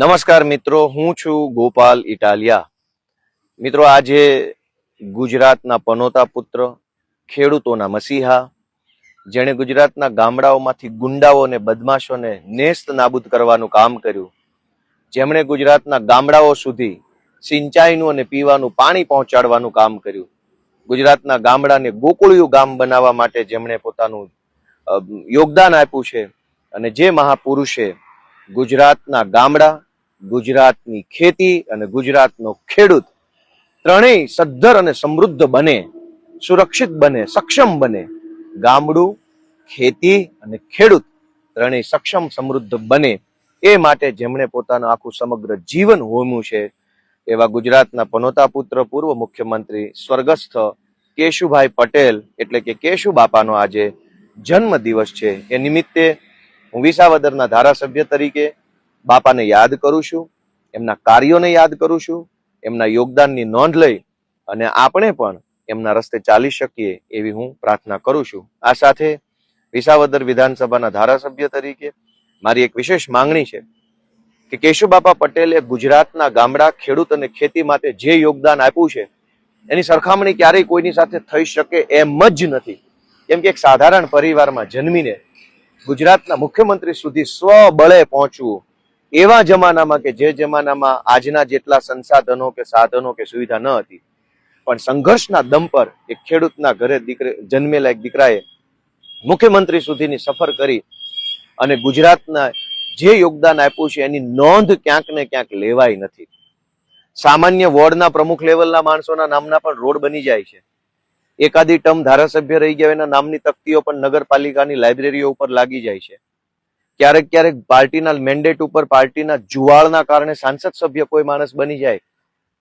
નમસ્કાર મિત્રો, હું છું ગોપાલ ઇટાલિયા. મિત્રો, આજે ગુજરાતના પનોતા પુત્ર, ખેડૂતોના મસીહા, જેણે ગુજરાતના ગામડાઓમાંથી ગુંડાઓ અને બદમાશોને નેસ્ત નાબૂદ કરવાનું કામ કર્યું, જેમણે ગુજરાતના ગામડાઓ સુધી સિંચાઈનું અને પીવાનું પાણી પહોંચાડવાનું કામ કર્યું, ગુજરાતના ગામડાને ગોકુળિયું ગામ બનાવવા માટે જેમણે પોતાનું યોગદાન આપ્યું છે, અને જે મહાપુરુષે ગુજરાતના ગામડા, ગુજરાતની ખેતી અને ગુજરાતનો ખેડૂત ત્રણેય સદ્ધર અને સમૃદ્ધ બને, સુરક્ષિત બને, સક્ષમ બને. ગામડું, ખેતી અને ખેડૂત ત્રણેય સક્ષમ સમૃદ્ધ બને એ માટે જેમણે પોતાનું આખું સમગ્ર જીવન હોમ્યું છે, એવા ગુજરાતના પનોતા પુત્ર, પૂર્વ મુખ્યમંત્રી સ્વર્ગસ્થ કેશુભાઈ પટેલ એટલે કે કેશુ બાપાનો આજે જન્મ દિવસ છે. એ નિમિત્તે હું વિસાવદરના ધારાસભ્ય તરીકે બાપાને યાદ કરું છું, એમના કાર્યોને યાદ કરું છું, એમના યોગદાનની નોંધ લઈ અને આપણે પણ એમના રસ્તે ચાલી શકીએ એવી હું પ્રાર્થના કરું છું. આ સાથે વિસાવદર વિધાનસભાના ધારાસભ્ય તરીકે મારી એક વિશેષ માંગણી છે કે કેશુબાપા પટેલે ગુજરાતના ગામડા, ખેડૂત અને ખેતી માટે જે યોગદાન આપ્યું છે એની સરખામણી ક્યારેય કોઈની સાથે થઈ શકે એમ જ નથી. કેમ કે એક સાધારણ પરિવારમાં જન્મીને ગુજરાતના મુખ્યમંત્રી સુધી સ્વબળે પહોંચવું, એવા જમાનામાં કે જે જમાનામાં આજના જેટલા સંસાધનો કે સાધનો કે સુવિધા ન હતી, પણ સંઘર્ષના દમ પર એક ખેડૂતના ઘરે જન્મેલા એક દીકરાએ મુખ્યમંત્રી સુધીની સફર કરી અને ગુજરાતના જે યોગદાન આપ્યું છે એની નોંધ ક્યાંક ને ક્યાંક લેવાય નથી. સામાન્ય વોર્ડના પ્રમુખ લેવલના માણસોના નામના પણ રોડ બની જાય છે. એકાદી ટર્મ ધારાસભ્ય રહી ગયા એના નામની તકતીઓ પણ નગરપાલિકાની લાઇબ્રેરીઓ ઉપર લાગી જાય છે. ક્યારેક ક્યારેક પાર્ટીના મેન્ડેટ ઉપર, પાર્ટીના જુવાળના કારણે સાંસદ સભ્ય કોઈ માણસ બની જાય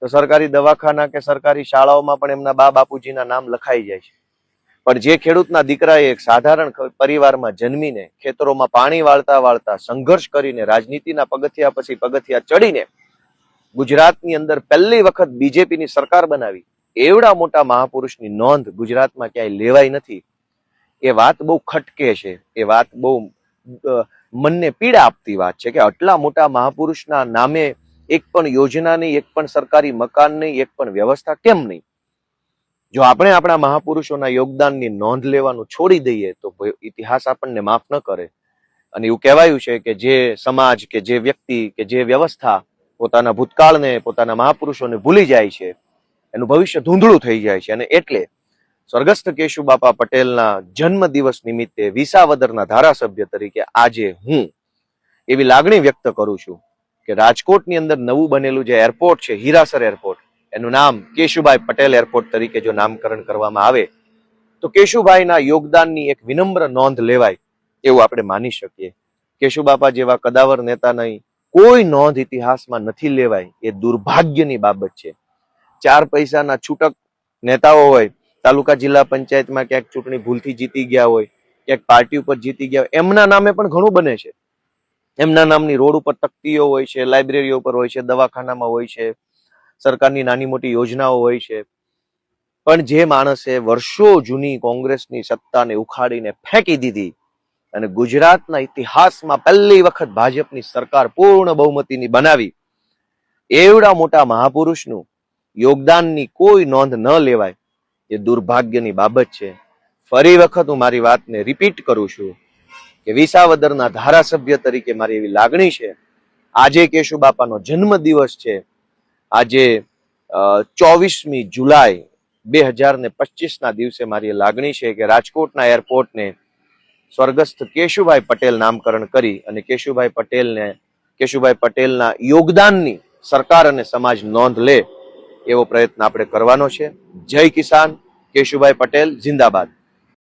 તો સરકારી દવાખાના કે સરકારી શાળાઓમાં પણ એમના બા બાપુજીના નામ લખાઈ જાય છે. પણ જે ખેડૂતના દીકરાએ એક સાધારણ પરિવારમાં જન્મીને ખેતરોમાં પાણી વાળતા વાળતા સંઘર્ષ કરીને રાજનીતિના પગથિયા પછી પગથિયા ચડીને ગુજરાતની અંદર પહેલી વખત બીજેપીની સરકાર બનાવી, એવડા મોટા મહાપુરુષની નોંધ ગુજરાતમાં ક્યાંય લેવાય નથી. એ વાત બહુ ખટકે છે. એ વાત બહુ મનને પીડા આપતી વાત છે કે આટલા મોટા મહાપુરુષના નામે એક પણ યોજના નહીં, એક પણ સરકારી મકાન નહીં, એક પણ વ્યવસ્થા કેમ નહીં? જો આપણે આપણા મહાપુરુષોના યોગદાનની નોંધ લેવાનું છોડી દઈએ તો ઇતિહાસ આપણને માફ ન કરે. અને એવું કહેવાયું છે કે જે સમાજ કે જે વ્યક્તિ કે જે વ્યવસ્થા પોતાના ભૂતકાળને, પોતાના મહાપુરુષોને ભૂલી જાય છે, એનું ભવિષ્ય ધૂંધળું થઈ જાય છે. અને એટલે સ્વર્ગસ્થ કેશુબાપા પટેલના જન્મ દિવસ નિમિત્તે વિસાવદરના ધારાસભ્ય તરીકે આજે હું એવી લાગણી વ્યક્ત કરું છું કે રાજકોટની અંદર નવું બનેલું જે એરપોર્ટ છે, હીરાસર એરપોર્ટ, એનું નામ કેશુભાઈ પટેલ એરપોર્ટ તરીકે જો નામકરણ કરવામાં આવે તો કેશુભાઈના યોગદાનની એક વિનમ્ર નોંધ લેવાય એવું આપણે માની શકીએ. કેશુબાપા જેવા કદાવર નેતાની કોઈ નોંધ ઇતિહાસમાં નથી લેવાય એ દુર્ભાગ્યની બાબત છે. 4 પૈસાના છૂટક નેતાઓ હોય, તાલુકા જિલ્લા પંચાયતમાં ક્યાંક ચૂંટણી ભૂલથી જીતી ગયા હોય, ક્યાંક પાર્ટી ઉપર જીતી ગયા હોય, એમના નામે પણ ઘણું બને છે. એમના નામની રોડ ઉપર તકતીઓ હોય છે, લાઇબ્રેરીઓ પર હોય છે, દવાખાનામાં હોય છે, સરકારની નાની મોટી યોજનાઓ હોય છે. પણ જે માણસે વર્ષો જૂની કોંગ્રેસની સત્તાને ઉખાડીને ફેંકી દીધી અને ગુજરાતના ઇતિહાસમાં પહેલી વખત ભાજપની સરકાર પૂર્ણ બહુમતીની બનાવી, એવડા મોટા મહાપુરુષનું યોગદાનની કોઈ નોંધ ન લેવાય એ દુર્ભાગ્યની બાબત છે. ફરી વખત હું મારી વાતને રિપીટ કરું છું કે વિસાવદરના ધારાસભ્ય તરીકે મારી એવી લાગણી છે. આજે કેશુબાપાનો જન્મ દિવસ છે. આજે 24મી જુલાઈ 2025ના દિવસે મારી લાગણી છે કે રાજકોટના એરપોર્ટને સ્વર્ગસ્થ કેશુભાઈ પટેલ નામકરણ કરી અને કેશુભાઈ પટેલના યોગદાનની સરકાર અને સમાજ નોંધ લે એવો પ્રયત્ન આપણે કરવાનો છે. જય કિસાન, કેશુભાઈ પટેલ જિંદાબાદ.